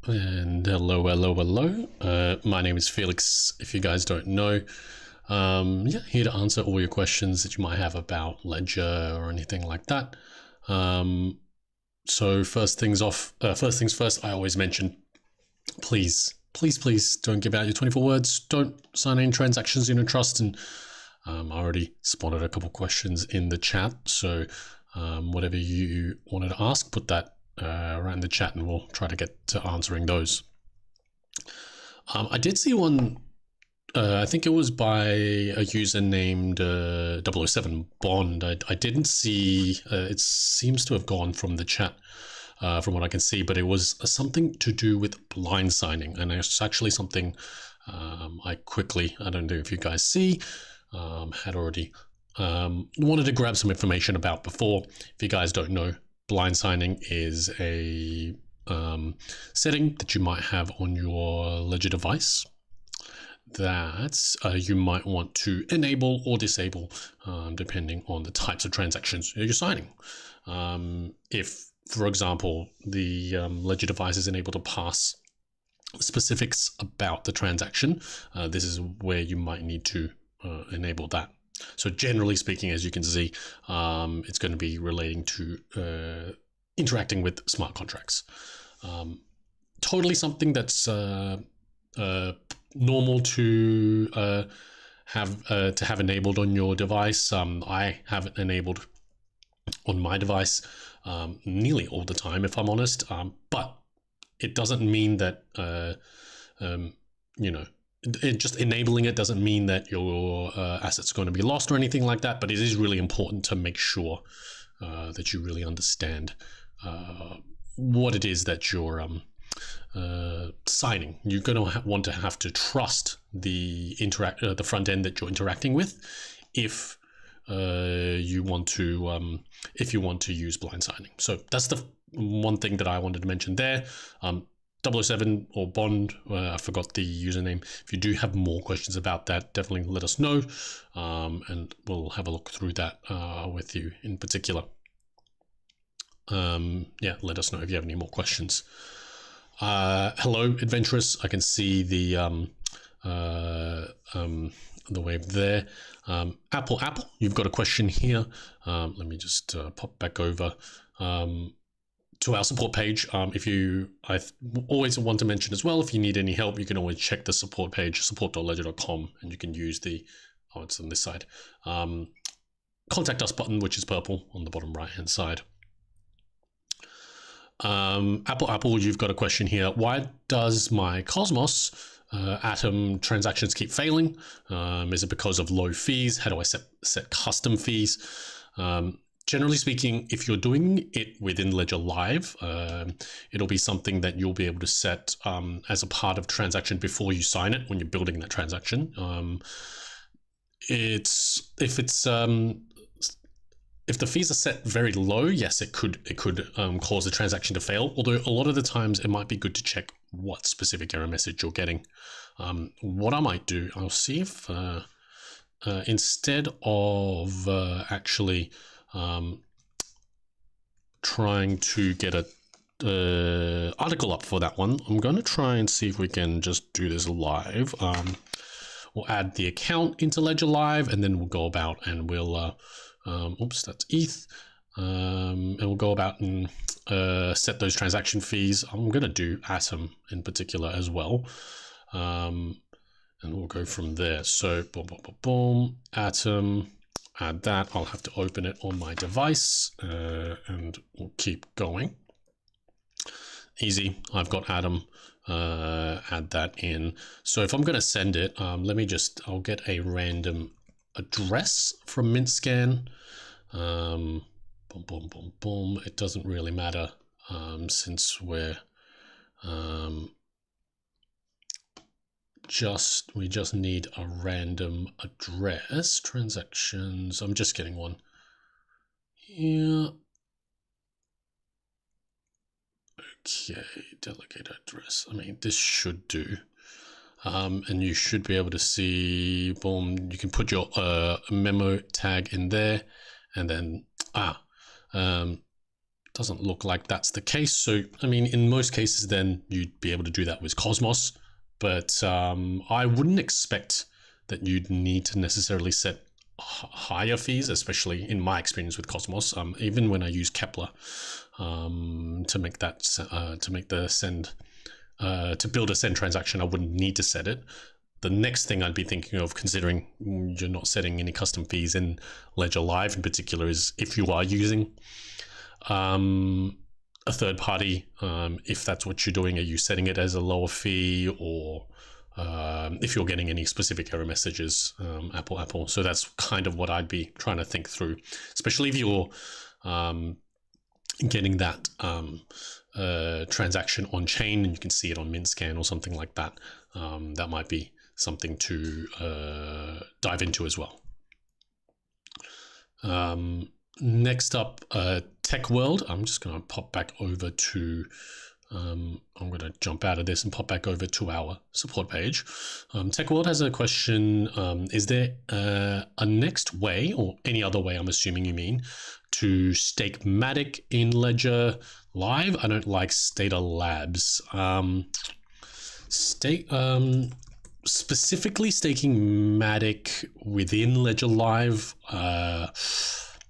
And hello. My name is Felix, if you guys don't know. Here to answer all your questions that you might have about Ledger or anything like that. So first things first, I always mention, please don't give out your 24 words. Don't sign any transactions you don't trust. And I already spotted a couple questions in the chat. So whatever you wanted to ask, put that around the chat and we'll try to get to answering those. I did see one, I think it was by a user named 007 Bond. I didn't see, it seems to have gone from the chat from what I can see, but it was something to do with blind signing. And it's actually something I don't know if you guys see, had already wanted to grab some information about before. If you guys don't know, blind signing is a setting that you might have on your Ledger device that you might want to enable or disable depending on the types of transactions you're signing. If, for example, the Ledger device isn't able to pass specifics about the transaction, this is where you might need to enable that. So generally speaking, as you can see, it's going to be relating to interacting with smart contracts. Totally something that's normal to have enabled on your device. I have it enabled on my device nearly all the time, if I'm honest. But it doesn't mean that just enabling it doesn't mean that your assets are going to be lost or anything like that, but it is really important to make sure that you really understand what it is that you're signing. You're going to want to have to trust the front end that you're interacting with if you want to use blind signing. So that's the one thing that I wanted to mention there. 007 or Bond, I forgot the username. If you do have more questions about that, definitely let us know, and we'll have a look through that with you in particular. Let us know if you have any more questions. Hello, adventurous. I can see the wave there. Apple, you've got a question here. Let me just pop back over to our support page. I always want to mention as well, if you need any help, you can always check the support page, support.ledger.com, and you can use it's on this side, contact us button, which is purple on the bottom right hand side. Apple, you've got a question here. Why does my Cosmos Atom transactions keep failing? Is it because of low fees? How do I set custom fees? Generally speaking, if you're doing it within Ledger Live, it'll be something that you'll be able to set as a part of transaction before you sign it when you're building that transaction. If the fees are set very low, yes, it could cause the transaction to fail. Although a lot of the times it might be good to check what specific error message you're getting. What I might do, I'll see if instead of actually trying to get a article up for that one, I'm going to try and see if we can just do this live. We'll add the account into Ledger Live, and then we'll go about and we'll that's ETH, and we'll go about and set those transaction fees. I'm going to do Atom in particular as well, and we'll go from there. So boom, Atom. Add that. I'll have to open it on my device, and we'll keep going. Easy. I've got Atom. Add that in. So if I'm going to send it, I'll get a random address from MintScan. Boom. It doesn't really matter since we're we just need a random address. Transactions, I'm just getting one here. Okay, delegate address. I mean, this should do. And you should be able to see, boom, you can put your memo tag in there, and then doesn't look like that's the case. So, I mean, in most cases, then you'd be able to do that with Cosmos, but I wouldn't expect that you'd need to necessarily set higher fees, especially in my experience with Cosmos. Even when I use Kepler to make that to build a send transaction, I wouldn't need to set it. The next thing I'd be thinking of, considering you're not setting any custom fees in Ledger Live in particular, is if you are using a third party, if that's what you're doing, are you setting it as a lower fee, or if you're getting any specific error messages, Apple. So that's kind of what I'd be trying to think through, especially if you're getting that transaction on chain and you can see it on MintScan or something like that. That might be something to dive into as well. Next up, Tech World. I'm just going to pop back over to I'm going to jump out of this and pop back over to our support page. Tech World has a question. Is there a next way, or any other way, I'm assuming you mean, to stake Matic in Ledger Live? I don't like Stata Labs. Specifically staking Matic within Ledger Live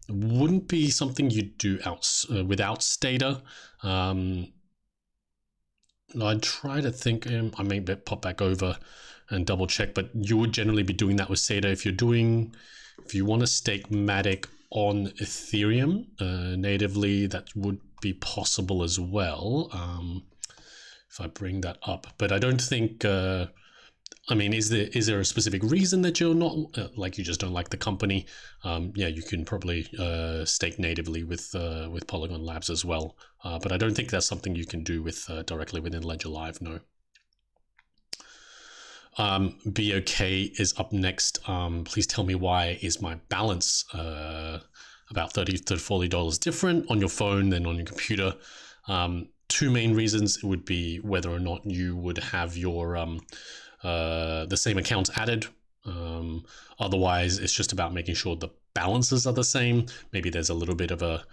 wouldn't be something you'd do without Stata. I'd try to think, I may pop back over and double check, but you would generally be doing that with Stata. If you want to stake Matic on Ethereum natively, that would be possible as well. If I bring that up, but I don't think, I mean, is there a specific reason that you're not, like you just don't like the company? Yeah, you can probably stake natively with Polygon Labs as well, but I don't think that's something you can do with directly within Ledger Live. No. BOK is up next. Please tell me, why is my balance about $30 to $40 different on your phone than on your computer? Two main reasons. It would be whether or not you would have your the same accounts added. Otherwise, it's just about making sure the balances are the same. Maybe there's a little bit of a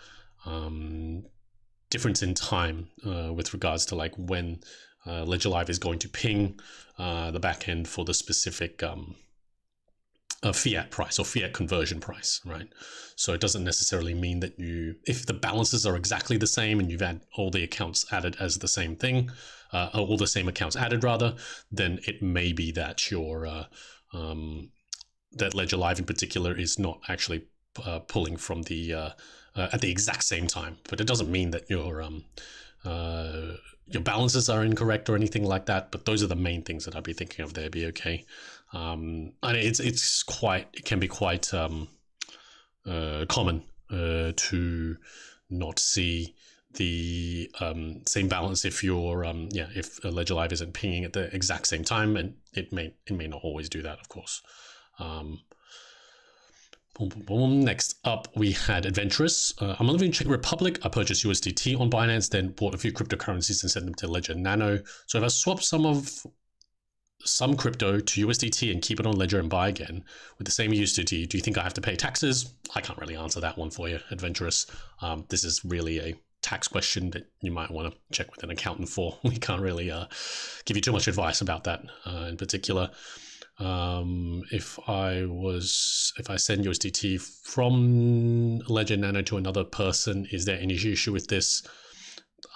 difference in time with regards to like when Ledger Live is going to ping the backend for the specific fiat price or fiat conversion price, right? So it doesn't necessarily mean that if the balances are exactly the same and you've had all the accounts added as the same thing, all the same accounts added rather, then it may be that your that Ledger Live in particular is not actually pulling from the at the exact same time. But it doesn't mean that your balances are incorrect or anything like that. But those are the main things that I'd be thinking of there. Be okay. And it can be quite common to not see the same balance if you're if Ledger Live isn't pinging at the exact same time, and it may not always do that, of course. Next up, we had Adventurous. I'm living in Czech Republic. I purchased USDT on Binance, then bought a few cryptocurrencies and sent them to Ledger Nano. So if I swap some crypto to USDT and keep it on Ledger and buy again with the same USDT, do you think I have to pay taxes? I can't really answer that one for you, Adventurous. This is really a tax question that you might want to check with an accountant for. We can't really give you too much advice about that in particular. If I send USDT from Ledger Nano to another person, is there any issue with this?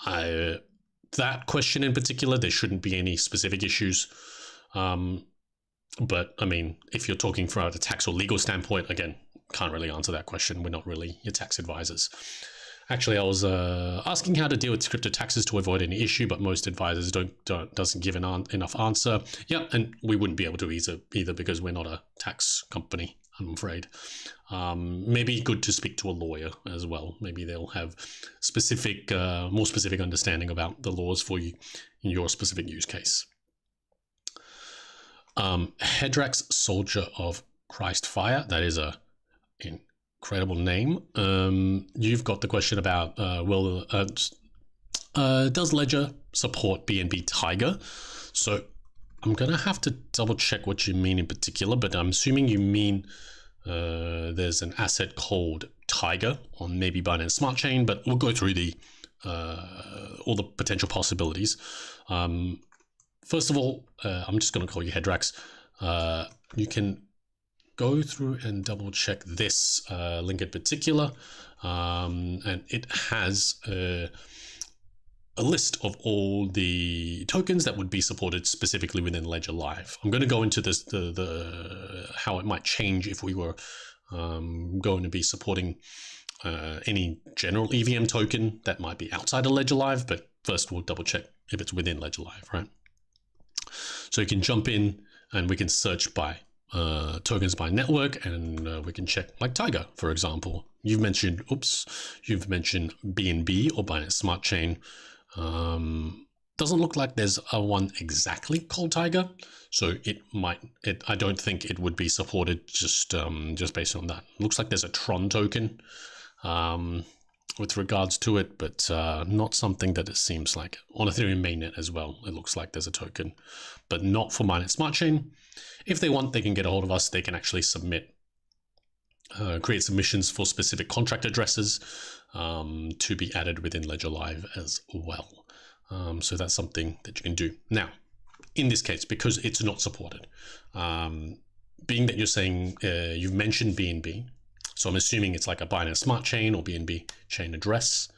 That question in particular, there shouldn't be any specific issues. But I mean, if you're talking from a tax or legal standpoint, again, can't really answer that question. We're not really your tax advisors. Actually, I was asking how to deal with crypto taxes to avoid any issue, but most advisors doesn't give enough answer. Yeah, and we wouldn't be able to either because we're not a tax company, I'm afraid. Maybe good to speak to a lawyer as well. Maybe they'll have more specific understanding about the laws for you in your specific use case. Hedrax, Soldier of Christ Fire. That is a incredible name. You've got the question about does Ledger support BNB Tiger? So I'm gonna have to double check what you mean in particular, but I'm assuming you mean there's an asset called Tiger on maybe Binance Smart Chain, but we'll go through the all the potential possibilities. First of all, I'm just going to call you Hedrax. You can go through and double check this link in particular, and it has a list of all the tokens that would be supported specifically within Ledger Live. I'm going to go into this the how it might change if we were going to be supporting any general EVM token that might be outside of Ledger Live, but first we'll double check if it's within Ledger Live, right? So you can jump in and we can search by tokens by network, and we can check like Tiger, for example. You've mentioned BNB or Binance Smart Chain. Doesn't look like there's a one exactly called Tiger, so I don't think it would be supported just based on that. Looks like there's a Tron token with regards to it, but not something that it seems like on Ethereum mainnet as well. It looks like there's a token, but not for Binance Smart Chain. If they want, they can get a hold of us. They can actually create submissions for specific contract addresses to be added within Ledger Live as well. So that's something that you can do. Now, in this case, because it's not supported, being that you're saying you've mentioned BNB, so I'm assuming it's like a Binance Smart Chain or BNB chain address.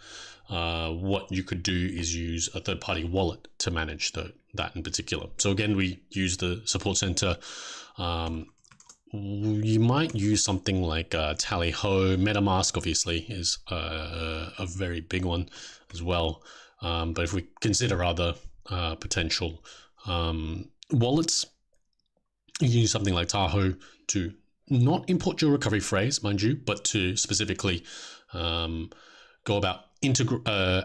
What you could do is use a third-party wallet to manage that in particular. So again, we use the support center. You might use something like Tally-Ho. MetaMask obviously is a very big one as well. But if we consider other potential wallets, you can use something like Tahoe to not import your recovery phrase, mind you, but to specifically go about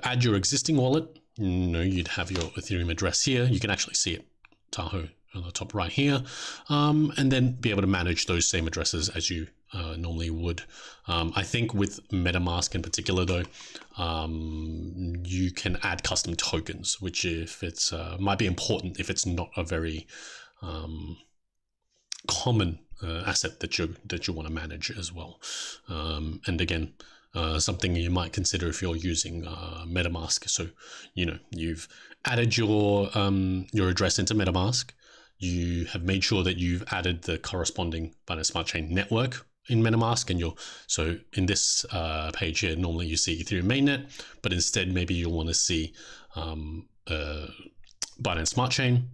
add your existing wallet. You'd have your Ethereum address here. You can actually see it, Tahoe, on the top right here, and then be able to manage those same addresses as you normally would. I think with MetaMask in particular, though, you can add custom tokens, which if it's might be important if it's not a very common asset that you want to manage as well. And again, something you might consider if you're using MetaMask. So you've added your address into MetaMask. You have made sure that you've added the corresponding Binance Smart Chain network in MetaMask, and so in this page here, normally you see Ethereum mainnet, but instead maybe you'll want to see Binance Smart Chain,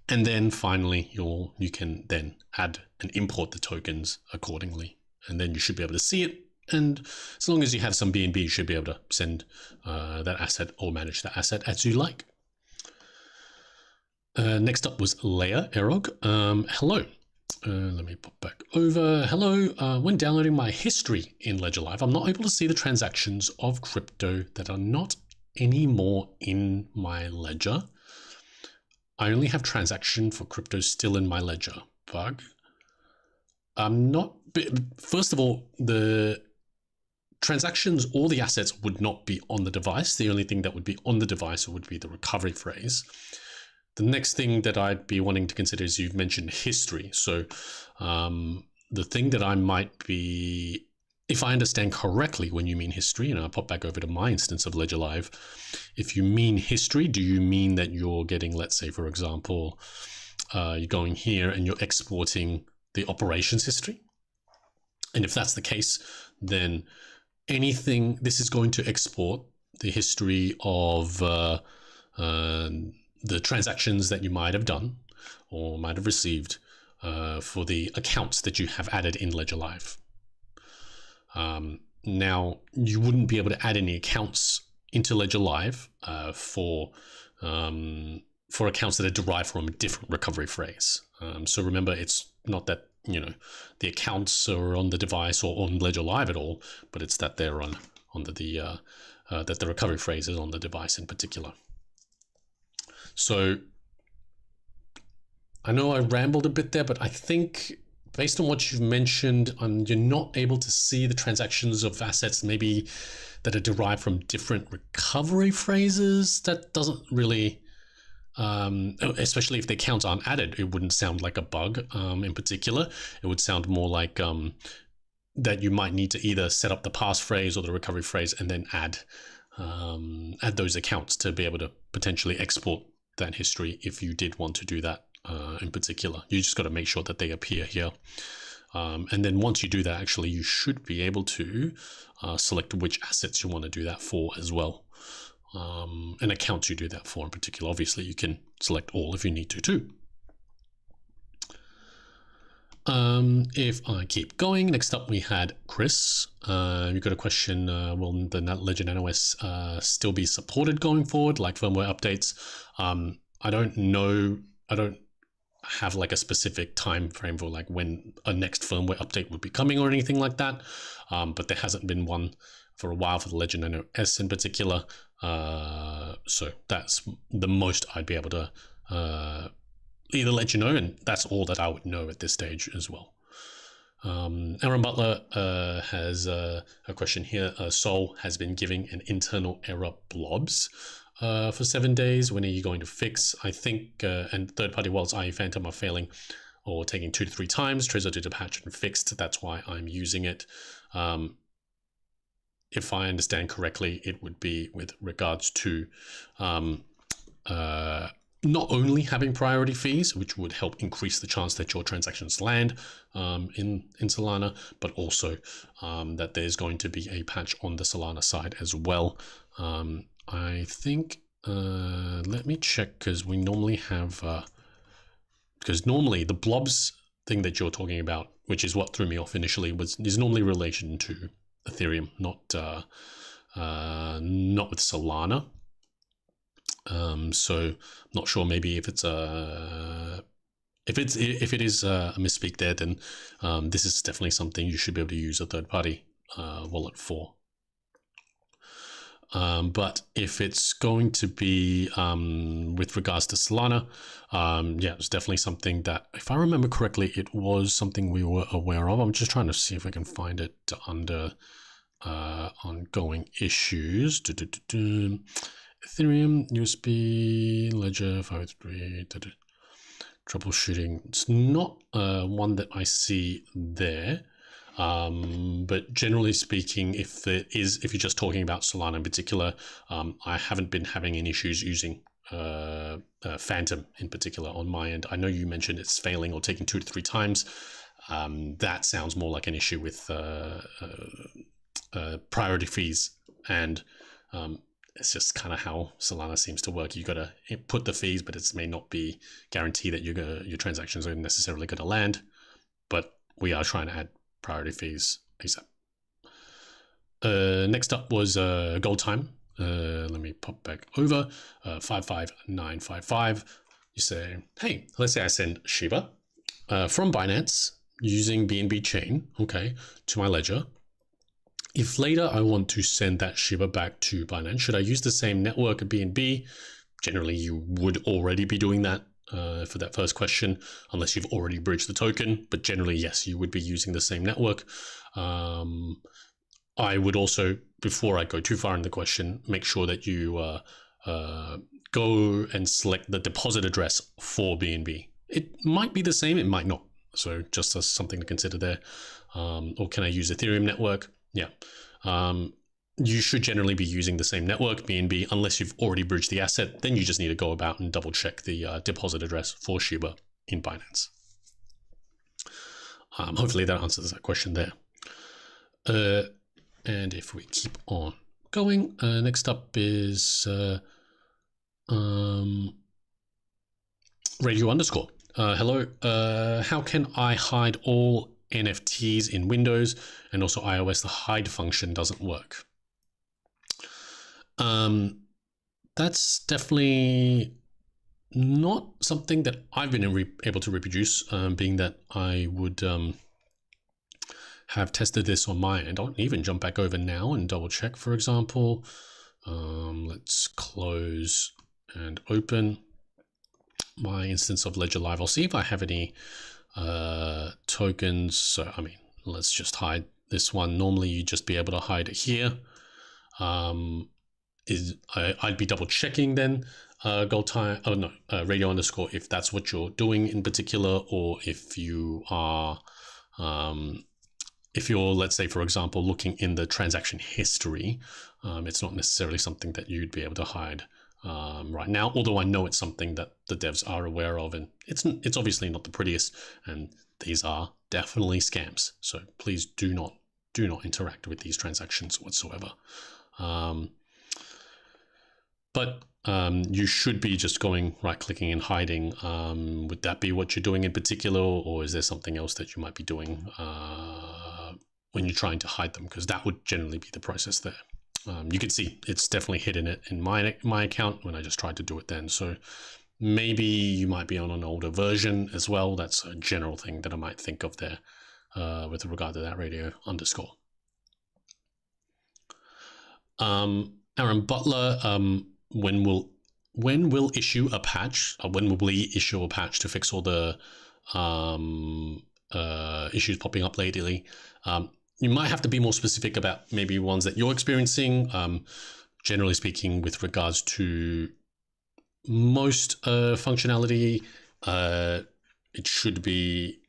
and then finally you can then add and import the tokens accordingly, and then you should be able to see it. And as long as you have some BNB, you should be able to send that asset or manage that asset as you like. Next up was Leia Erog. Hello. Let me pop back over. Hello. When downloading my history in Ledger Live, I'm not able to see the transactions of crypto that are not anymore in my ledger. I only have transaction for crypto still in my ledger. Bug. First of all, the transactions or the assets would not be on the device. The only thing that would be on the device would be the recovery phrase. The next thing that I'd be wanting to consider is you've mentioned history. So the thing that I might be, if I understand correctly when you mean history, and I'll pop back over to my instance of Ledger Live, if you mean history, do you mean that you're getting, let's say, for example, you're going here and you're exporting the operations history? And if that's the case, then this is going to export the history of the transactions that you might have done or might have received for the accounts that you have added in Ledger Live. Now, you wouldn't be able to add any accounts into Ledger Live for accounts that are derived from a different recovery phrase. So remember, it's not that the accounts are on the device or on Ledger Live at all, but it's that they're on that the recovery phrase is on the device in particular. So I know I rambled a bit there, but I think based on what you've mentioned, you're not able to see the transactions of assets maybe that are derived from different recovery phrases. That doesn't really, especially if the accounts aren't added, it wouldn't sound like a bug in particular. It would sound more like that you might need to either set up the passphrase or the recovery phrase and then add those accounts to be able to potentially export that history if you did want to do that in particular. You just got to make sure that they appear here. And then once you do that, actually, you should be able to select which assets you want to do that for as well. And accounts you do that for in particular. Obviously, you can select all if you need to too. If I keep going, next up we had Chris. You've got a question, will the Ledger NanoS still be supported going forward, like firmware updates? I don't know. I don't have like a specific time frame for like when a next firmware update would be coming or anything like that. But there hasn't been one for a while for the Ledger Nano S in particular. So that's the most I'd be able to either let you know, and that's all that I would know at this stage as well. Aaron Butler has a question here. Sol has been giving an internal error blobs for 7 days. When are you going to fix? I think, and third-party wallets, i.e. Phantom, are failing or taking 2 to 3 times. Trezor did a patch and fixed. That's why I'm using it. If I understand correctly, it would be with regards to not only having priority fees, which would help increase the chance that your transactions land in Solana, but also that there's going to be a patch on the Solana side as well. I think, let me check, because we normally have, because normally the blobs thing that you're talking about, which is what threw me off initially, is normally in relation to Ethereum, not with Solana. So I'm not sure, maybe if it's if it is a misspeak there, then this is definitely something you should be able to use a third-party wallet for. But if it's going to be with regards to Solana, yeah, it's definitely something that, if I remember correctly, it was something we were aware of. I'm just trying to see if I can find it under ongoing issues. Ethereum, USB, Ledger 503, troubleshooting. It's not one that I see there. But generally speaking, if you're just talking about Solana in particular, I haven't been having any issues using Phantom in particular on my end. I know you mentioned it's failing or taking 2 to 3 times. That sounds more like an issue with priority fees, and it's just kind of how Solana seems to work. You got to put the fees, but it may not be guaranteed that your transactions are necessarily going to land. But we are trying to add priority fees ASAP. Next up was Gold Time. Let me pop back over. 55955. You say, hey, let's say I send Shiba from Binance using BNB chain, okay, to my ledger. If later I want to send that Shiba back to Binance, should I use the same network of BNB? Generally, you would already be doing that for that first question, unless you've already bridged the token. But generally, yes, you would be using the same network. I would also, before I go too far in the question, make sure that you go and select the deposit address for BNB. It might be the same, it might not. So just as something to consider there. Or can I use Ethereum network? Yeah. You should generally be using the same network, BNB, unless you've already bridged the asset. Then you just need to go about and double check the deposit address for Shiba in Binance. Hopefully that answers that question there. And if we keep on going, next up is Radio underscore. Hello. How can I hide all NFTs in Windows and also iOS? The hide function doesn't work. That's definitely not something that I've been able to reproduce, being that I would have tested this on my end. I'll even jump back over now and double check, for example. Let's close and open my instance of Ledger Live. I'll see if I have any tokens. So, I mean, let's just hide this one. Normally you'd just be able to hide it here. I'd be double checking then Gold Time, oh no, Radio underscore, if that's what you're doing in particular, or if you are if you're, let's say, for example, looking in the transaction history, it's not necessarily something that you'd be able to hide right now, although I know it's something that the devs are aware of, and it's obviously not the prettiest, and these are definitely scams. So please do not interact with these transactions whatsoever. But you should be just going right-clicking and hiding. Would that be what you're doing in particular, or is there something else that you might be doing when you're trying to hide them? Because that would generally be the process there. You can see it's definitely hidden it in my account when I just tried to do it then. So maybe you might be on an older version as well. That's a general thing that I might think of there with regard to that radio underscore. Aaron Butler, when will issue a patch? When will we issue a patch to fix all the issues popping up lately? You might have to be more specific about maybe ones that you're experiencing. Generally speaking, with regards to most functionality, there shouldn't be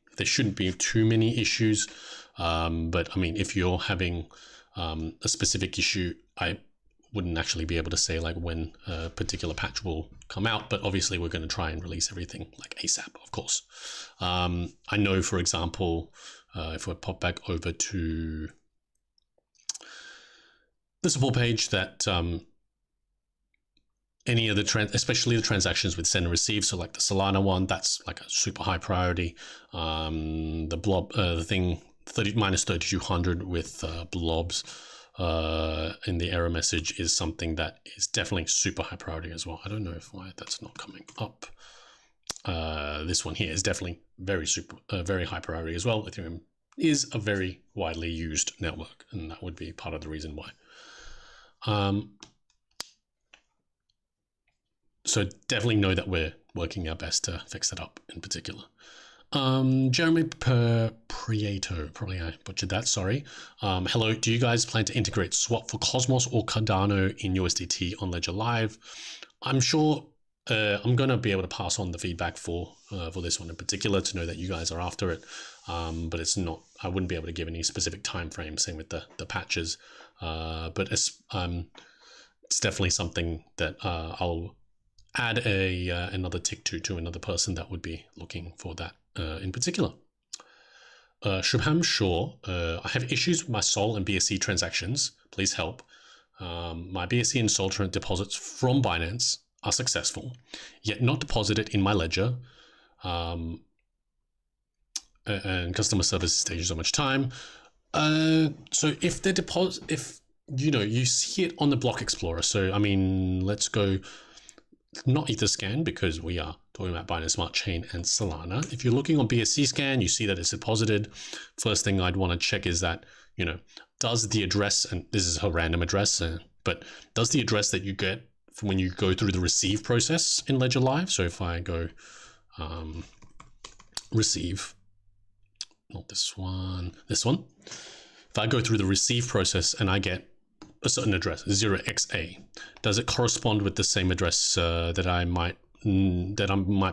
too many issues. But I mean, if you're having a specific issue, I wouldn't actually be able to say like when a particular patch will come out, but obviously we're going to try and release everything like ASAP, of course. I know, for example, if we pop back over to the support page, that any of the especially the transactions with send and receive, so like the Solana one, that's like a super high priority. The blob, the thing minus 3200 with blobs in the error message is something that is definitely super high priority as well. I don't know why that's not coming up. This one here is definitely very high priority as well. Ethereum is a very widely used network, and that would be part of the reason why. So definitely know that we're working our best to fix that up in particular. Jeremy Prieto, probably I butchered that, sorry. Hello, do you guys plan to integrate swap for Cosmos or Cardano in USDT on Ledger Live? I'm sure I'm going to be able to pass on the feedback for this one in particular to know that you guys are after it. But it's not, I wouldn't be able to give any specific time frame, same with the patches. But it's definitely something that I'll add another tick to another person that would be looking for that in particular. Shubham Shaw, I have issues with my Sol and BSC transactions. Please help. My BSC and Sol deposits from Binance are successful, yet not deposited in my ledger. And customer service stays so much time. So if the deposit, if you see it on the block explorer, so I mean, let's go not Etherscan because we are talking about Binance Smart Chain and Solana. If you're looking on BSC scan, you see that it's deposited. First thing I'd want to check is that, does the address, and this is a random address, but does the address that you get when you go through the receive process in Ledger Live? So if I go receive, not this one, this one. If I go through the receive process and I get a certain address, 0xa, does it correspond with the same address that I might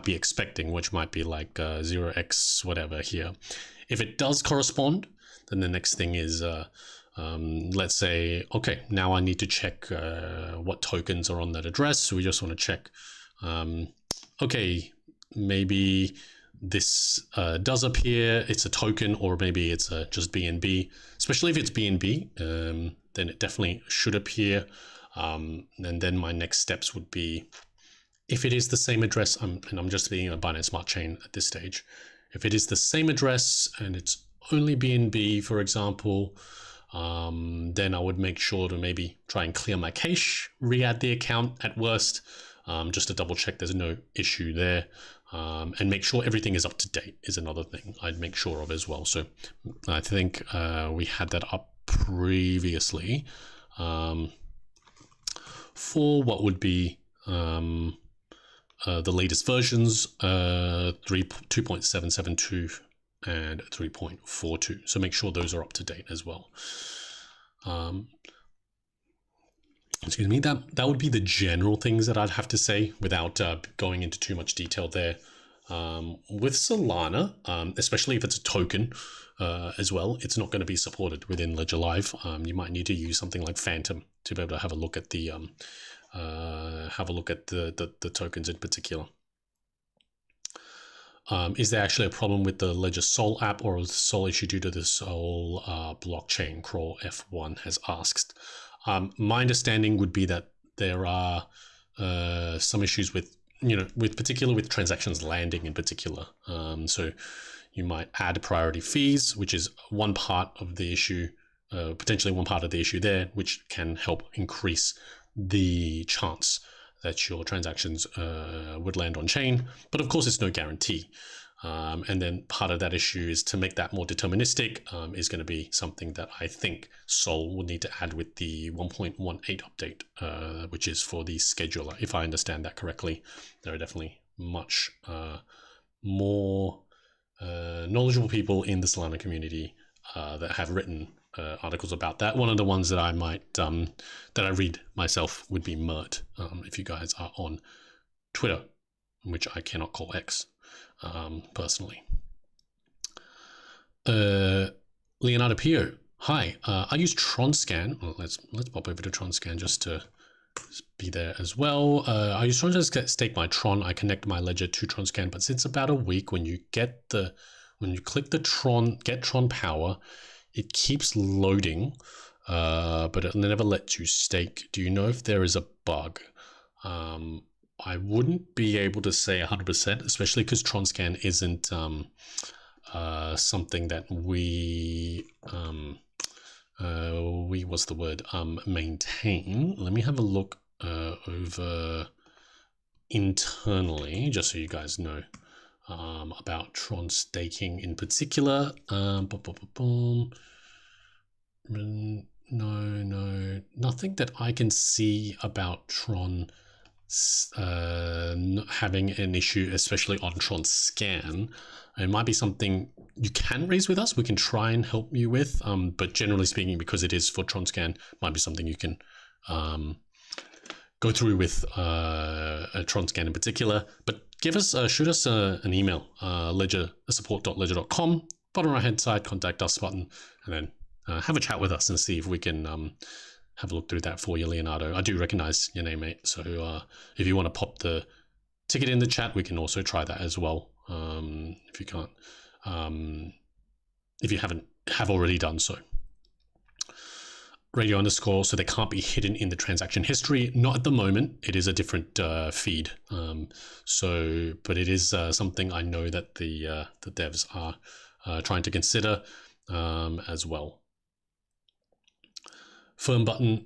be expecting, which might be like 0x whatever here? If it does correspond, then the next thing is let's say, okay, now I need to check what tokens are on that address. So we just want to check, okay, maybe this does appear, it's a token, or maybe it's just BNB. Especially if it's BNB, then it definitely should appear. And then my next steps would be, if it is the same address, and I'm just being a Binance Smart Chain at this stage, if it is the same address and it's only BNB, for example, then I would make sure to maybe try and clear my cache, re-add the account at worst, just to double check there's no issue there. And make sure everything is up to date is another thing I'd make sure of as well. So I think we had that up previously for what would be the latest versions, 2.772 and 3.42. So make sure those are up to date as well. Excuse me, that would be the general things that I'd have to say without going into too much detail there. With Solana, especially if it's a token as well, it's not going to be supported within Ledger Live. You might need to use something like Phantom to be able to have a look at the the tokens in particular. Is there actually a problem with the Ledger Sol app, or is the Sol issue due to the Sol blockchain? Crawl F1 has asked. My understanding would be that there are some issues with, with transactions landing in particular. So you might add priority fees, which is one part of the issue, potentially one part of the issue there, which can help increase the chance that your transactions would land on chain. But of course, it's no guarantee. And then part of that issue is to make that more deterministic is going to be something that I think Sol will need to add with the 1.18 update, which is for the scheduler. If I understand that correctly, there are definitely much more knowledgeable people in the Solana community that have written articles about that. One of the ones that I might that I read myself would be Mert. If you guys are on Twitter, which I cannot call X personally. Leonardo Pio, hi. I use TronScan. Well, let's pop over to TronScan just to be there as well. I use TronScan to stake my Tron. I connect my ledger to TronScan, but since about a week, when you click the get Tron power, it keeps loading, but it never lets you stake. Do you know if there is a bug? I wouldn't be able to say 100%, especially because TronScan isn't something that we maintain. Let me have a look over internally, just so you guys know. About Tron staking in particular. No, nothing that I can see about Tron having an issue, especially on Tron Scan. It might be something you can raise with us. We can try and help you with, but generally speaking, because it is for Tron Scan, might be something you can go through with a Tron Scan in particular. But shoot us an email, support.ledger.com, bottom right hand side, contact us button, and then have a chat with us and see if we can have a look through that for you, Leonardo. I do recognize your name, mate. So if you want to pop the ticket in the chat, we can also try that as well. If you can't, if you have already done so. Radio underscore, so they can't be hidden in the transaction history. Not at the moment. It is a different feed. But it is something I know that the devs are trying to consider as well. Firm button,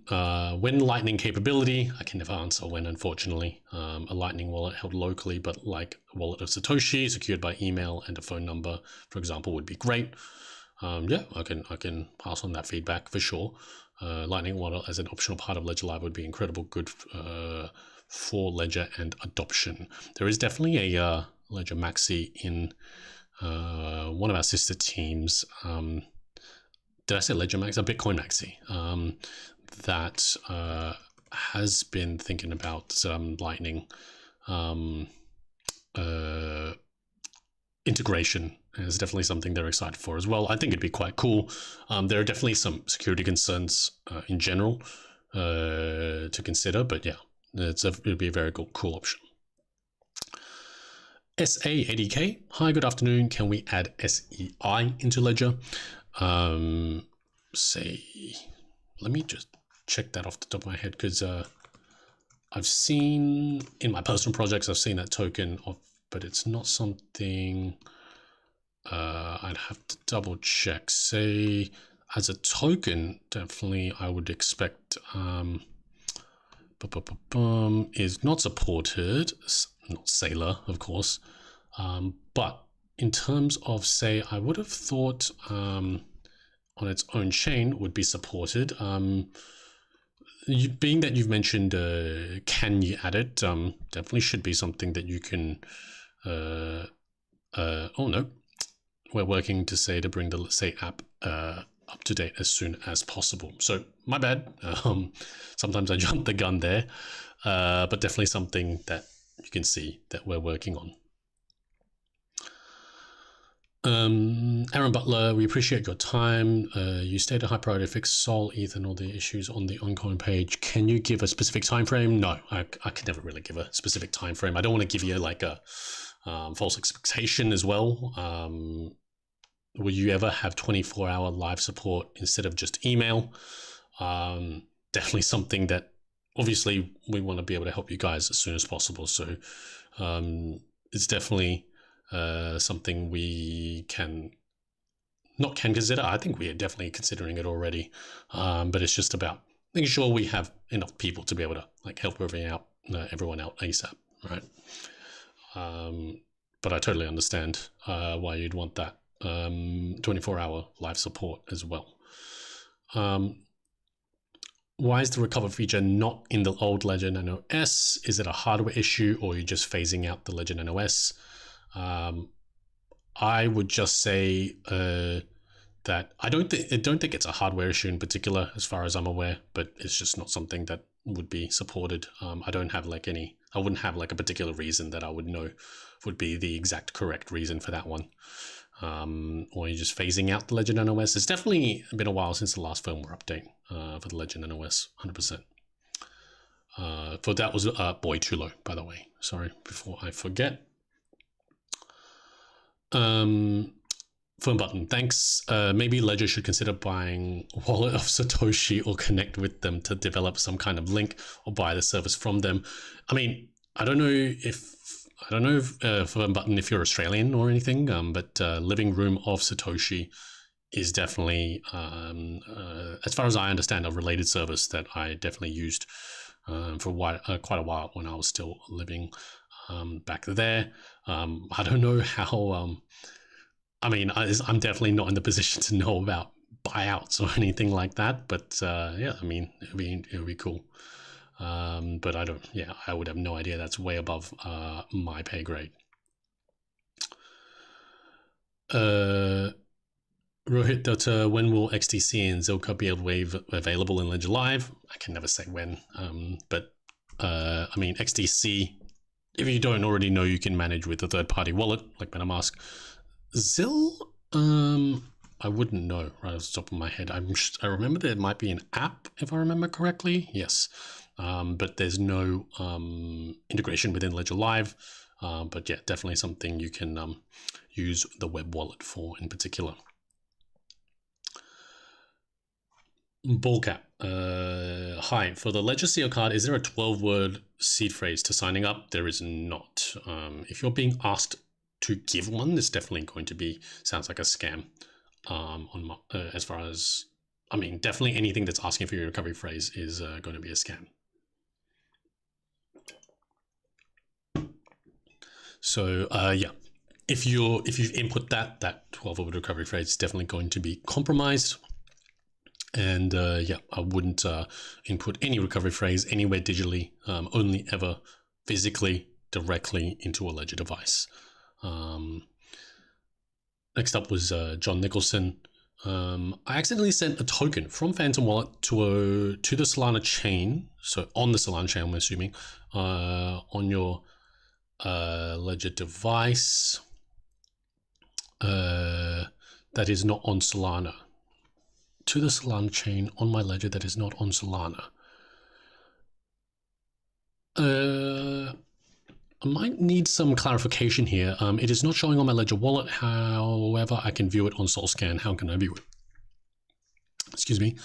when Lightning capability. I can never answer when, unfortunately. A Lightning wallet held locally, but like a wallet of Satoshi, secured by email and a phone number, for example, would be great. Yeah, I can pass on that feedback for sure. Lightning wallet as an optional part of Ledger Live would be incredible good for Ledger and adoption. There is definitely a Ledger Maxi in one of our sister teams. Did I say Ledger Maxi? A Bitcoin Maxi that has been thinking about Lightning integration. Is definitely something they're excited for as well. I think it'd be quite cool. There are definitely some security concerns in general to consider, but yeah, it'd be a very cool option. SA80K, hi, good afternoon. Can we add SEI into Ledger? Let me just check that off the top of my head, because I've seen in my personal projects, I've seen that token but it's not something. I'd have to double check. Say, as a token, definitely I would expect is not supported, not Sailor, of course. But in terms of, say, I would have thought on its own chain would be supported. Being that you've mentioned, can you add it? Definitely should be something that you can. Oh no. We're working to bring the Say app up to date as soon as possible. So my bad. Sometimes I jump the gun there, but definitely something that you can see that we're working on. Aaron Butler, we appreciate your time. You stated a high priority to fix Sol, ETH, and all the issues on the ongoing page. Can you give a specific time frame? No, I could never really give a specific time frame. I don't want to give you like a false expectation as well. Will you ever have 24-hour live support instead of just email? Definitely something that obviously we want to be able to help you guys as soon as possible. So it's definitely something we can consider. I think we are definitely considering it already, but it's just about making sure we have enough people to be able to like help everyone out ASAP, right? But I totally understand why you'd want that 24-hour live support as well. Why is the recover feature not in the old Ledger Nano S? Is it a hardware issue, or are you just phasing out the Ledger Nano S? I would just say that I don't think it's a hardware issue in particular, as far as I'm aware, but it's just not something that would be supported. I don't have like I wouldn't have like a particular reason that I would know would be the exact correct reason for that one. Or you're just phasing out the Ledger Nano S. It's definitely been a while since the last firmware update for the Ledger Nano S, 100%. For that was boy too low, by the way. Sorry, before I forget. Phone button, thanks. Maybe Ledger should consider buying Wallet of Satoshi or connect with them to develop some kind of link or buy the service from them. I mean, I don't know if Phone button if you're Australian or anything, but Living Room of Satoshi is definitely, as far as I understand, a related service that I definitely used for quite a while when I was still living back there. I don't know how. I mean, I'm definitely not in the position to know about buyouts or anything like that. But yeah, I mean, it would be cool. But I don't. Yeah, I would have no idea. That's way above my pay grade. Rohit Dutta, when will XDC and Zilka be available in Ledger Live? I can never say when. But I mean, XDC. If you don't already know, you can manage with a third-party wallet like MetaMask. Zil, I wouldn't know right off the top of my head. I remember there might be an app, if I remember correctly. Yes, but there's no integration within Ledger Live. But yeah, definitely something you can use the web wallet for in particular. Ballcap. Hi, for the Ledger CO card, is there a 12-word seed phrase to signing up? There is not. If you're being asked to give one, this definitely going to be, sounds like a scam. As far as, I mean, definitely anything that's asking for your recovery phrase is going to be a scam. So yeah, if you've input that 12-word recovery phrase is definitely going to be compromised. And yeah, I wouldn't input any recovery phrase anywhere digitally, only ever physically directly into a Ledger device. Next up was John Nicholson. I accidentally sent a token from Phantom Wallet to the Solana chain, so on the Solana chain, I'm assuming, on your Ledger device that is not on Solana. To the Solana chain on my Ledger that is not on Solana. I might need some clarification here. It is not showing on my Ledger wallet. However, I can view it on SolScan. How can I view it? Excuse me.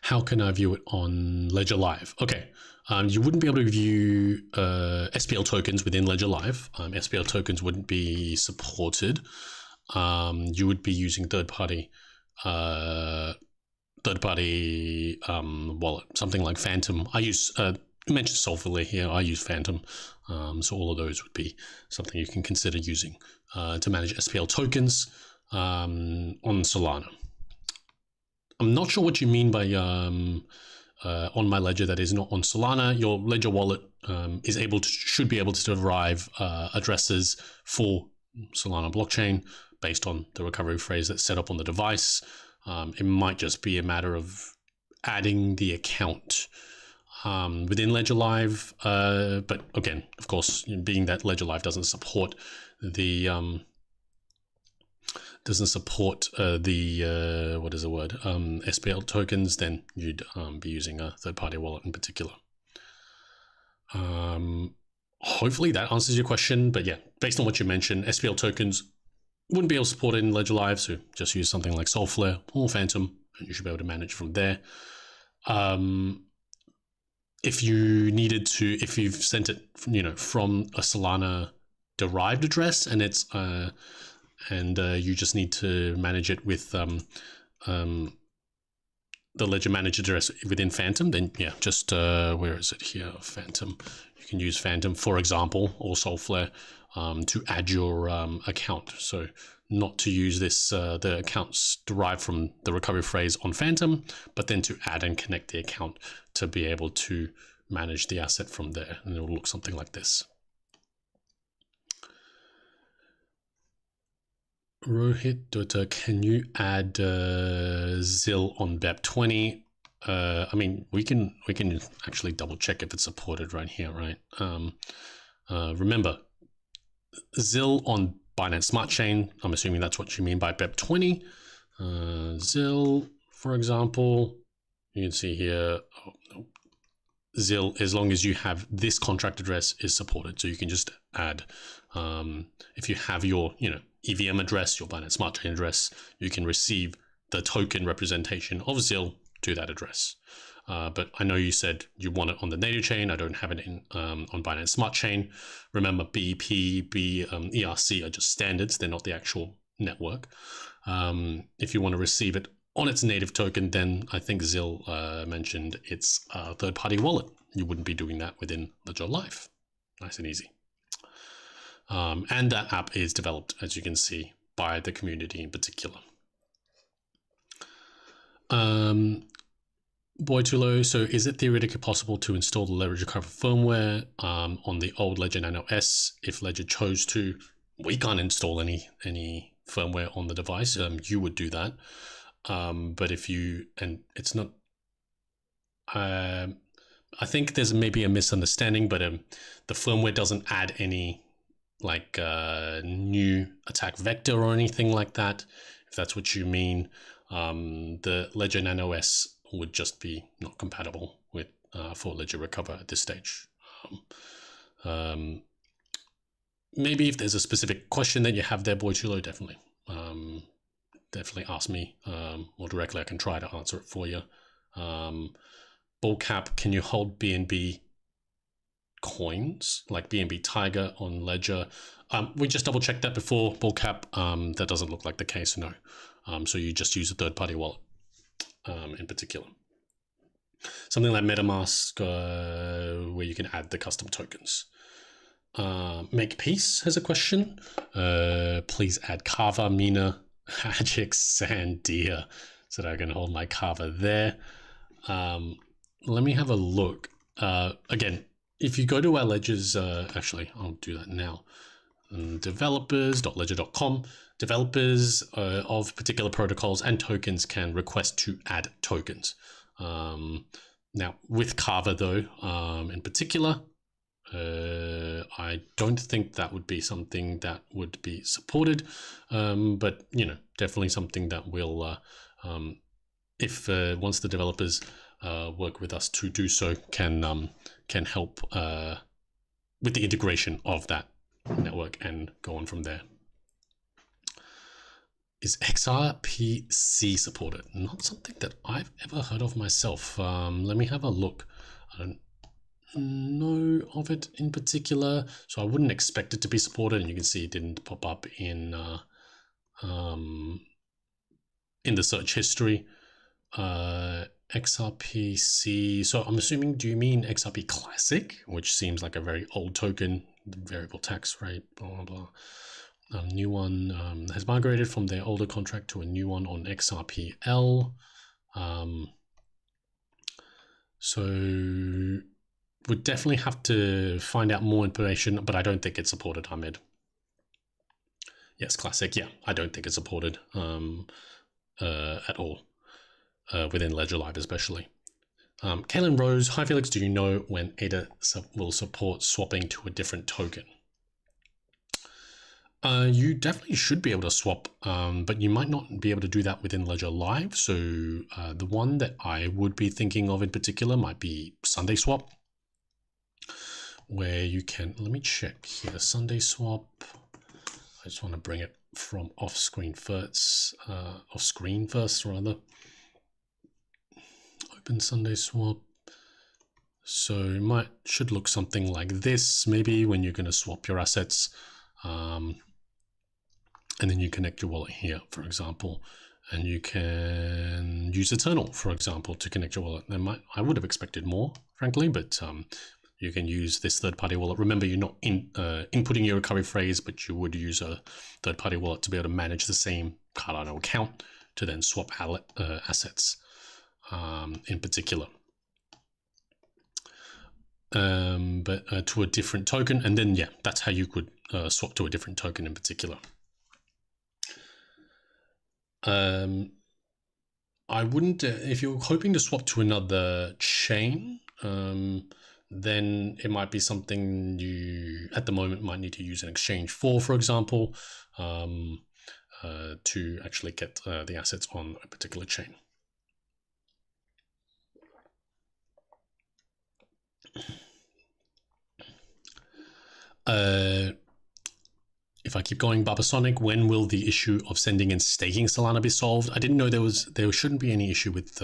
How can I view it on Ledger Live? Okay. You wouldn't be able to view SPL tokens within Ledger Live. SPL tokens wouldn't be supported. You would be using third-party wallet, something like Phantom. I use, you mentioned Solfully here, I use Phantom. So all of those would be something you can consider using to manage SPL tokens on Solana. I'm not sure what you mean by on my Ledger that is not on Solana. Your Ledger wallet should be able to derive addresses for Solana blockchain based on the recovery phrase that's set up on the device. It might just be a matter of adding the account within Ledger Live. But again, of course, being that Ledger Live doesn't support the doesn't support the what is the word, SPL tokens, then you'd be using a third-party wallet in particular. Hopefully that answers your question, but yeah, based on what you mentioned, SPL tokens wouldn't be able to support it in Ledger Live, so just use something like Soulflare or Phantom, and you should be able to manage from there. If you needed to, if you've sent it, from a Solana derived address, and it's you just need to manage it with the Ledger managed address within Phantom, then yeah, just where is it here? Phantom. You can use Phantom, for example, or Soulflare to add your account. So not to use this the accounts derived from the recovery phrase on Phantom, but then to add and connect the account to be able to manage the asset from there, and it will look something like this. Rohit, can you add ZIL on BEP20? I mean, we can actually double check if it's supported right here, right? Remember, ZIL on Binance Smart Chain, I'm assuming that's what you mean by BEP20. ZIL, for example, you can see here, ZIL, as long as you have this contract address, is supported. So you can just add, if you have your, EVM address, your Binance Smart Chain address, you can receive the token representation of ZIL to that address. But I know you said you want it on the native chain. I don't have it on Binance Smart Chain. Remember, BEP, ERC are just standards. They're not the actual network. If you want to receive it on its native token, then I think ZIL mentioned it's a third-party wallet. You wouldn't be doing that within Ledger Live. Nice and easy. And that app is developed, as you can see, by the community in particular. Boytulo, so is it theoretically possible to install the Ledgercom firmware on the old Ledger Nano S if Ledger chose to? We can't install any firmware on the device. You would do that. But if you, and it's not, I think there's maybe a misunderstanding, but the firmware doesn't add any new attack vector or anything like that. If that's what you mean, the Ledger Nano S would just be not compatible with for Ledger Recover at this stage. Maybe if there's a specific question that you have there, Boytulo, definitely ask me more directly. I can try to answer it for you. Bullcap, can you hold BNB coins like BNB Tiger on Ledger? We just double checked that before, Bullcap. That doesn't look like the case, no. So you just use a third-party wallet in particular. Something like MetaMask, where you can add the custom tokens. Make Peace has a question. Please add Kava, Mina, Agix, Sandia, so that I can hold my Kava there. Let me have a look. Again, if you go to our Ledger's, actually, I'll do that now. Developers.ledger.com. Developers of particular protocols and tokens can request to add tokens. Now, with Kava, though, in particular, I don't think that would be something that would be supported, but definitely something that will, if once the developers work with us to do so, can help with the integration of that network and go on from there. Is XRPC supported? Not something that I've ever heard of myself. Let me have a look. I don't know of it in particular, so I wouldn't expect it to be supported. And you can see it didn't pop up in the search history. XRPC. So I'm assuming, do you mean XRP Classic, which seems like a very old token, variable tax rate, blah blah blah. New one has migrated from their older contract to a new one on XRPL. So would definitely have to find out more information, but I don't think it's supported, Ahmed. Yes, Classic. Yeah, I don't think it's supported at all within Ledger Live, especially. Kaylin Rose, hi Felix, do you know when ADA will support swapping to a different token? You definitely should be able to swap, but you might not be able to do that within Ledger Live. So the one that I would be thinking of in particular might be Sunday Swap, where you can, let me check here, Sunday Swap. I just want to bring it from off screen first, rather. Open Sunday Swap. So it should look something like this, maybe, when you're going to swap your assets. And then you connect your wallet here, for example, and you can use Eternal, for example, to connect your wallet. I would have expected more, frankly, but you can use this third-party wallet. Remember, you're not inputting your recovery phrase, but you would use a third-party wallet to be able to manage the same Cardano account to then swap assets in particular. But to a different token, and then, yeah, that's how you could swap to a different token in particular. I wouldn't, if you're hoping to swap to another chain, then it might be something you, at the moment, might need to use an exchange for example, to actually get the assets on a particular chain. If I keep going, Babasonic, when will the issue of sending and staking Solana be solved? I didn't know there shouldn't be any issue with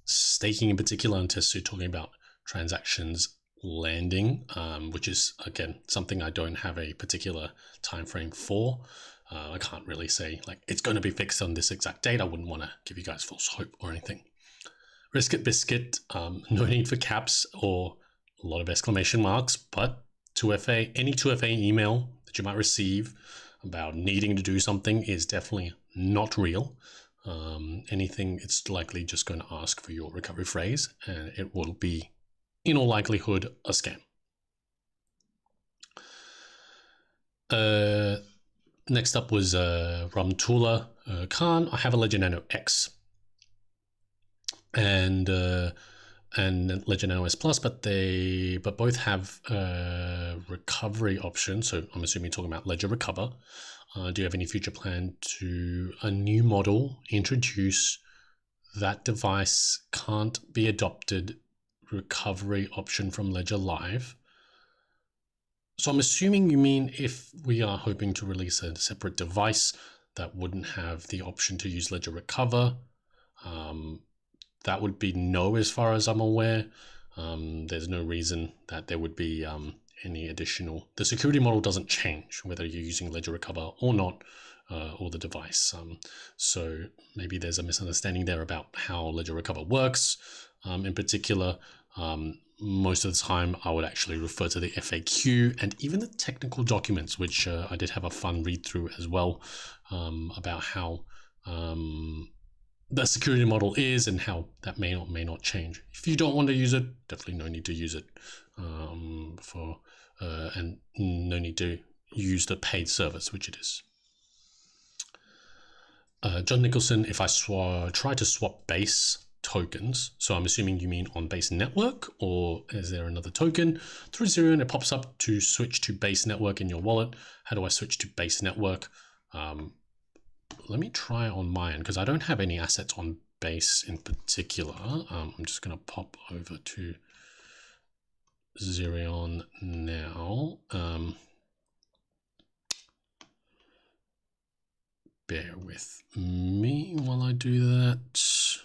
staking in particular until you're talking about transactions landing, which is, again, something I don't have a particular time frame for. I can't really say, like, it's going to be fixed on this exact date. I wouldn't want to give you guys false hope or anything. Risk It Biscuit, no need for caps or a lot of exclamation marks, but 2FA, any 2FA email that you might receive about needing to do something is definitely not real. Anything, it's likely just going to ask for your recovery phrase, and it will be, in all likelihood, a scam. Next up was Ramtula Khan. I have a Ledger Nano X and Ledger Nano S Plus, but both have recovery options. So I'm assuming you're talking about Ledger Recover. Do you have any future plan to a new model introduce that device can't be adopted recovery option from Ledger Live? So I'm assuming you mean if we are hoping to release a separate device that wouldn't have the option to use Ledger Recover. That would be no, as far as I'm aware. There's no reason that there would be any additional. The security model doesn't change whether you're using Ledger Recover or not, or the device. So maybe there's a misunderstanding there about how Ledger Recover works. In particular, most of the time I would actually refer to the FAQ and even the technical documents, which I did have a fun read through as well, about how the security model is and how that may or may not change. If you don't want to use it, definitely no need to use it, and no need to use the paid service, which it is. John Nicholson, if I try to swap base tokens, so I'm assuming you mean on base network, or is there another token through Zero and it pops up to switch to base network in your wallet? How do I switch to base network? Let me try on my end because I don't have any assets on base in particular. I'm just going to pop over to Zerion now. Bear with me while I do that.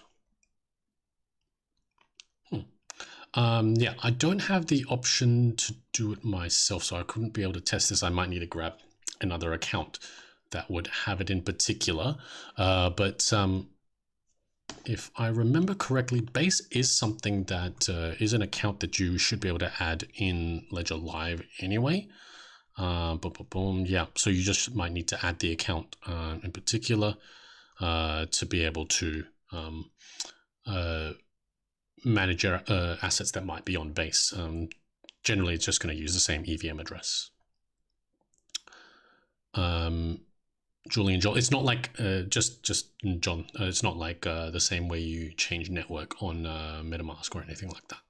Yeah, I don't have the option to do it myself, so I couldn't be able to test this. I might need to grab another account that would have it in particular. But if I remember correctly, base is something that is an account that you should be able to add in Ledger Live anyway. Yeah, so you just might need to add the account in particular to be able to manage your assets that might be on base. Generally, it's just going to use the same EVM address. Julian Joel, it's not like just John. It's not like the same way you change network on MetaMask or anything like that.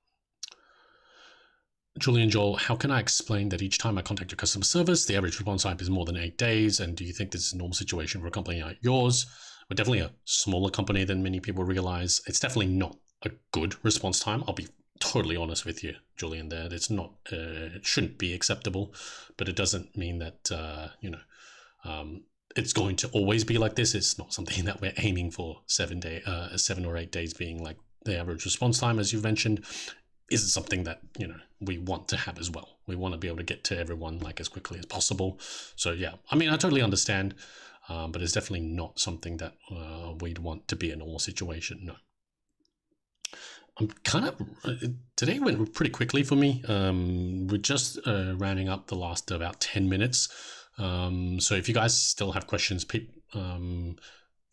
Julian Joel, how can I explain that each time I contact your customer service, the average response time is more than 8 days? And do you think this is a normal situation for a company like yours? We're definitely a smaller company than many people realize. It's definitely not a good response time. I'll be totally honest with you, Julian, there. It's not, it shouldn't be acceptable, but it doesn't mean that, it's going to always be like this. It's not something that we're aiming for 7 or 8 days being like the average response time, as you've mentioned. Is something that we want to have as well. We want to be able to get to everyone like as quickly as possible. So yeah, I mean, I totally understand, but it's definitely not something that we'd want to be a normal situation. No. I'm kind of today went pretty quickly for me. We're just rounding up the last about 10 minutes. So if you guys still have questions,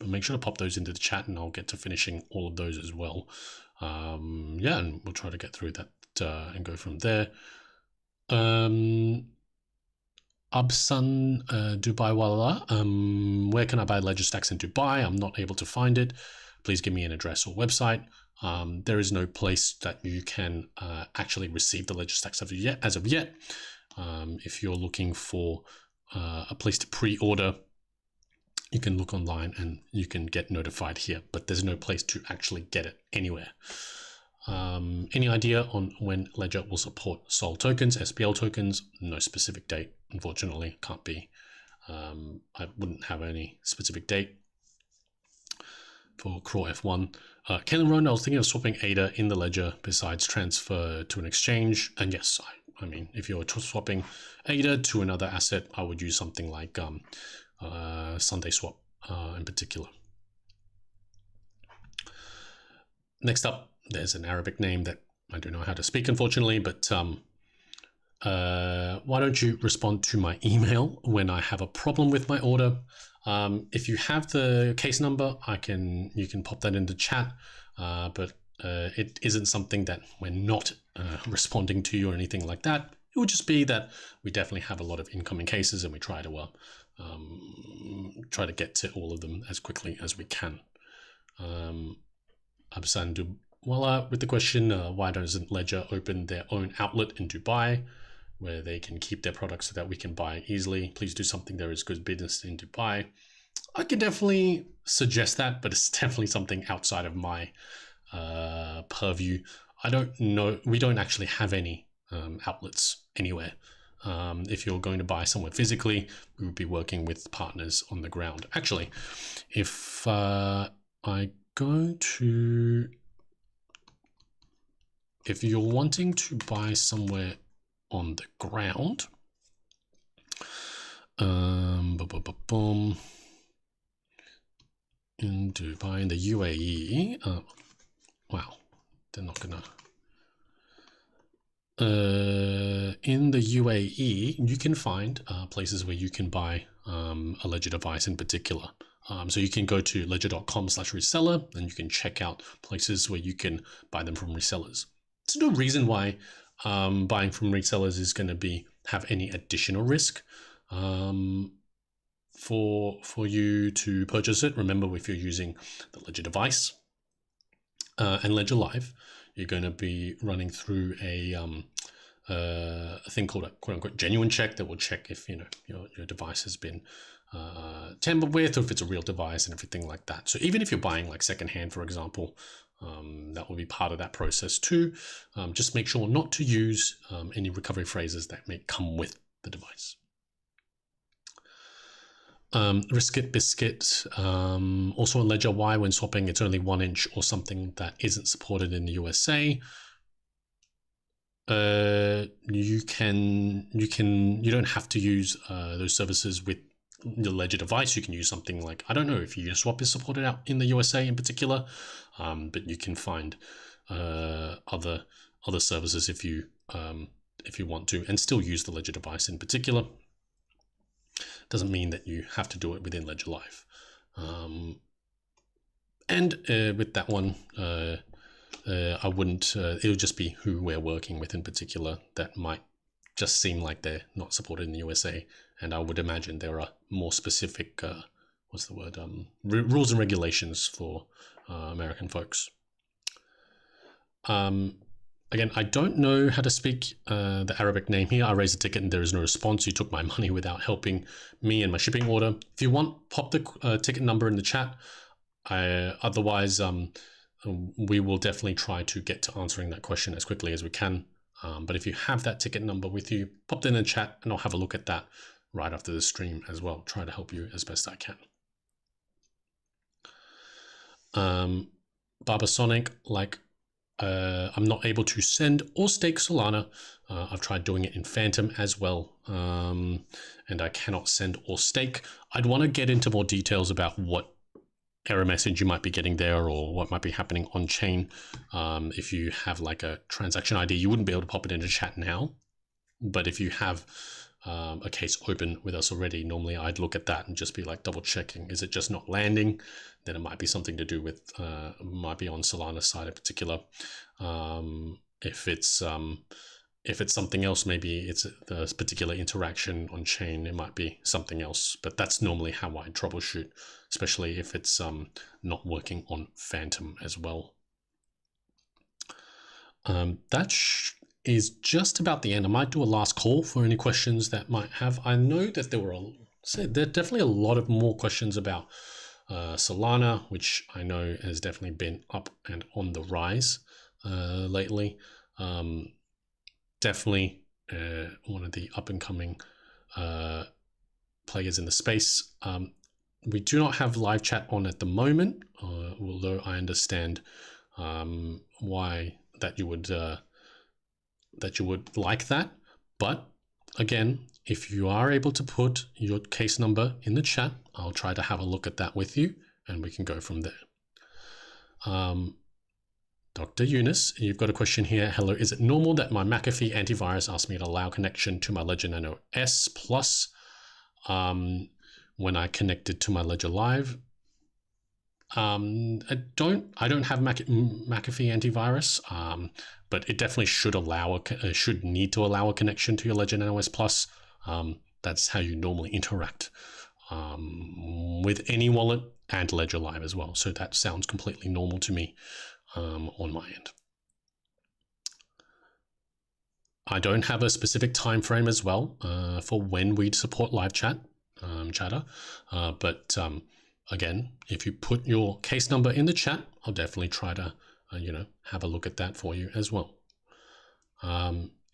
make sure to pop those into the chat, and I'll get to finishing all of those as well. Yeah, and we'll try to get through that and go from there. Absan Dubai Wala, where can I buy Ledger stacks in Dubai? I'm not able to find it. Please give me an address or website. There is no place that you can actually receive the Ledger stacks as of yet. If you're looking for a place to pre-order, you can look online and you can get notified here, but there's no place to actually get it anywhere. Any idea on when Ledger will support SOL tokens, SPL tokens? No specific date, unfortunately. Can't be. I wouldn't have any specific date for Craw F1. Ken Ron, I was thinking of swapping ADA in the Ledger besides transfer to an exchange. And yes, I mean, if you're swapping ADA to another asset, I would use something like Sunday Swap in particular. Next up, there's an Arabic name that I don't know how to speak, unfortunately, but why don't you respond to my email when I have a problem with my order? If you have the case number, you can pop that into chat, but it isn't something that we're not responding to you or anything like that. It would just be that we definitely have a lot of incoming cases, and we try to get to all of them as quickly as we can. Absan Dubwala with the question, why doesn't Ledger open their own outlet in Dubai where they can keep their products so that we can buy easily? Please do something. There is good business in Dubai. I can definitely suggest that, but it's definitely something outside of my purview. I don't know. We don't actually have any outlets anywhere. If you're going to buy somewhere physically, we would be working with partners on the ground. Actually, if I go to, if you're wanting to buy somewhere on the ground, in Dubai, in the UAE, wow, they're not gonna. In the UAE, you can find places where you can buy a Ledger device in particular. So you can go to ledger.com/reseller and you can check out places where you can buy them from resellers. There's no reason why buying from resellers is going to have any additional risk for you to purchase it. Remember, if you're using the Ledger device and Ledger Live, you're going to be running through a thing called a quote-unquote genuine check that will check if your device has been tampered with, or if it's a real device and everything like that. So even if you're buying like secondhand, for example, that will be part of that process too. Just make sure not to use any recovery phrases that may come with the device. Riskit Biscuit, also on Ledger, why when swapping it's only 1 inch or something that isn't supported in the USA? You don't have to use those services with the Ledger device. You can use something like, I don't know if Uniswap is supported out in the USA in particular, but you can find other services if you want to, and still use the Ledger device in particular. Doesn't mean that you have to do it within Ledger Live. And with that one, I wouldn't, it would just be who we're working with in particular that might just seem like they're not supported in the USA. And I would imagine there are more specific, rules and regulations for American folks. Again, I don't know how to speak the Arabic name here. I raised a ticket and there is no response. You took my money without helping me and my shipping order. If you want, pop the ticket number in the chat. Otherwise, we will definitely try to get to answering that question as quickly as we can. But if you have that ticket number with you, pop it in the chat and I'll have a look at that right after the stream as well. Try to help you as best I can. Barbasonic, like, I'm not able to send or stake Solana. I've tried doing it in Phantom as well, and I cannot send or stake. I'd want to get into more details about what error message you might be getting there or what might be happening on chain. If you have like a transaction ID, you wouldn't be able to pop it into chat now. But if you have a case open with us already, normally I'd look at that and just be like double checking. Is it just not landing? Then it might be something to do with, might be on Solana's side in particular. If it's something else, maybe it's the particular interaction on chain, it might be something else. But that's normally how I troubleshoot, especially if it's not working on Phantom as well. That is just about the end. I might do a last call for any questions that might have. I know that there are definitely a lot of more questions about Solana, which I know has definitely been up and on the rise lately. Definitely one of the up and coming players in the space. We do not have live chat on at the moment, although I understand why that you would like that. But again, if you are able to put your case number in the chat, I'll try to have a look at that with you and we can go from there. Dr. Eunice, you've got a question here. Hello, is it normal that my McAfee antivirus asks me to allow connection to my Ledger Nano S Plus when I connected to my Ledger Live? I don't have McAfee antivirus, but it definitely should need to allow a connection to your Ledger Nano S Plus. That's how you normally interact with any wallet and Ledger Live as well. So that sounds completely normal to me on my end. I don't have a specific time frame as well for when we'd support live chat, chatter, but again, if you put your case number in the chat, I'll definitely try to have a look at that for you as well.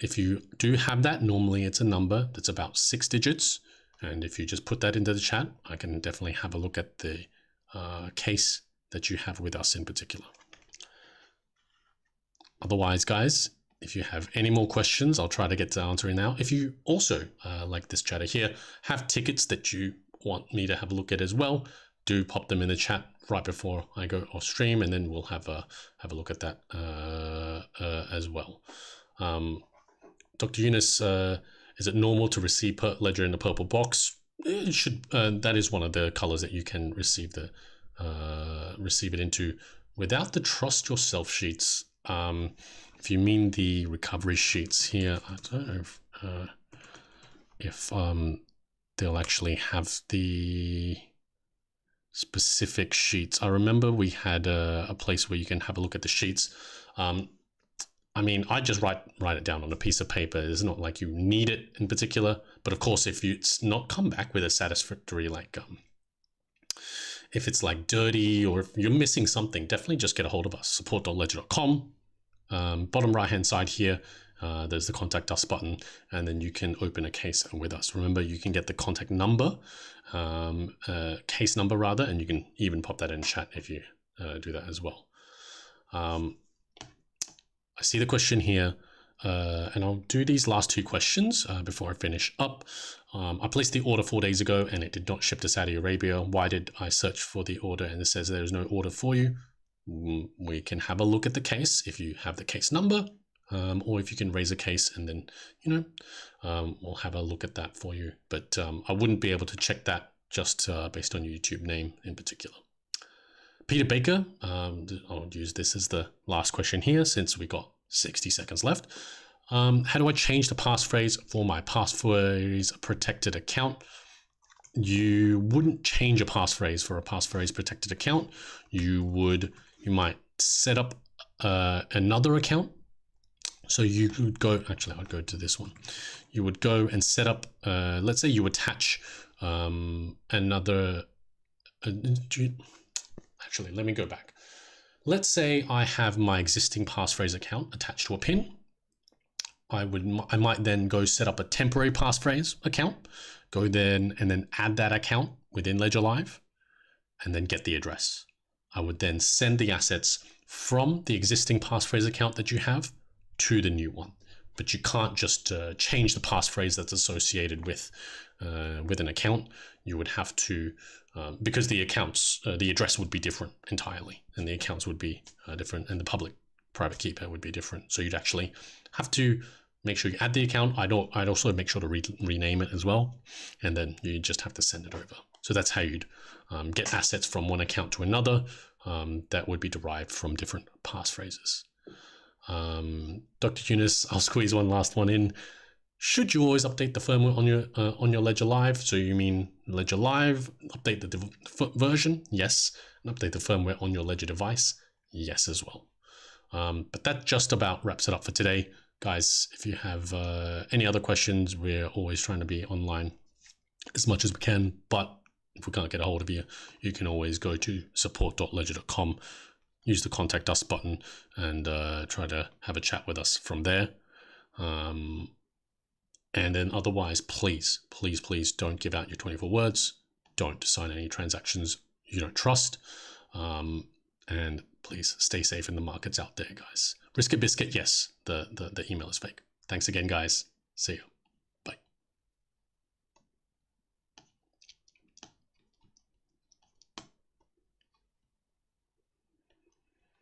If you do have that, normally it's a number that's about 6 digits. And if you just put that into the chat, I can definitely have a look at the case that you have with us in particular. Otherwise, guys, if you have any more questions, I'll try to get to answering now. If you also, like this chatter here, have tickets that you want me to have a look at as well, do pop them in the chat right before I go off stream, and then we'll have a look at that as well. Dr. Eunice, is it normal to receive Ledger in the purple box? It should. That is one of the colors that you can receive it into without the trust yourself sheets. If you mean the recovery sheets here, I don't know if they'll actually have the specific sheets. I remember we had a place where you can have a look at the sheets. I mean, I just write it down on a piece of paper. It's not like you need it in particular, but of course, if it's not come back with a satisfactory, like if it's like dirty or if you're missing something, definitely just get a hold of us. Support.ledger.com. Bottom right hand side here, there's the contact us button, and then you can open a case with us. Remember, you can get the contact number, case number rather, and you can even pop that in chat if you do that as well. I see the question here, and I'll do these last 2 questions before I finish up. I placed the order 4 days ago and it did not ship to Saudi Arabia. Why did I search for the order and it says there is no order for you? We can have a look at the case if you have the case number, or if you can raise a case and then, we'll have a look at that for you. But I wouldn't be able to check that just based on your YouTube name in particular. Peter Baker, I'll use this as the last question here since we got 60 seconds left. How do I change the passphrase for my passphrase protected account? You wouldn't change a passphrase for a passphrase protected account. You might set up another account So you would go, actually, I'd go to this one. You would go and set up, let's say you attach another, actually, let me go back. Let's say I have my existing passphrase account attached to a pin. I might then go set up a temporary passphrase account, go then and then add that account within Ledger Live, and then get the address. I would then send the assets from the existing passphrase account that you have to the new one. But you can't just change the passphrase that's associated with an account. You would have to, because the accounts, the address would be different entirely, and the accounts would be different, and the public private key pair would be different. So you'd actually have to make sure you add the account. I'd also make sure to rename it as well, and then you just have to send it over. So that's how you'd get assets from one account to another that would be derived from different passphrases. Dr. Eunice, I'll squeeze one last one in. Should you always update the firmware on your Ledger Live? So you mean Ledger Live, update the version? Yes. And update the firmware on your Ledger device? Yes as well. But that just about wraps it up for today. Guys, if you have any other questions, we're always trying to be online as much as we can. But if we can't get a hold of you, you can always go to support.ledger.com, use the contact us button, and try to have a chat with us from there. And then otherwise, please don't give out your 24 words. Don't sign any transactions you don't trust. And please stay safe in the markets out there, guys. Risk a biscuit, yes, the email is fake. Thanks again, guys. See you.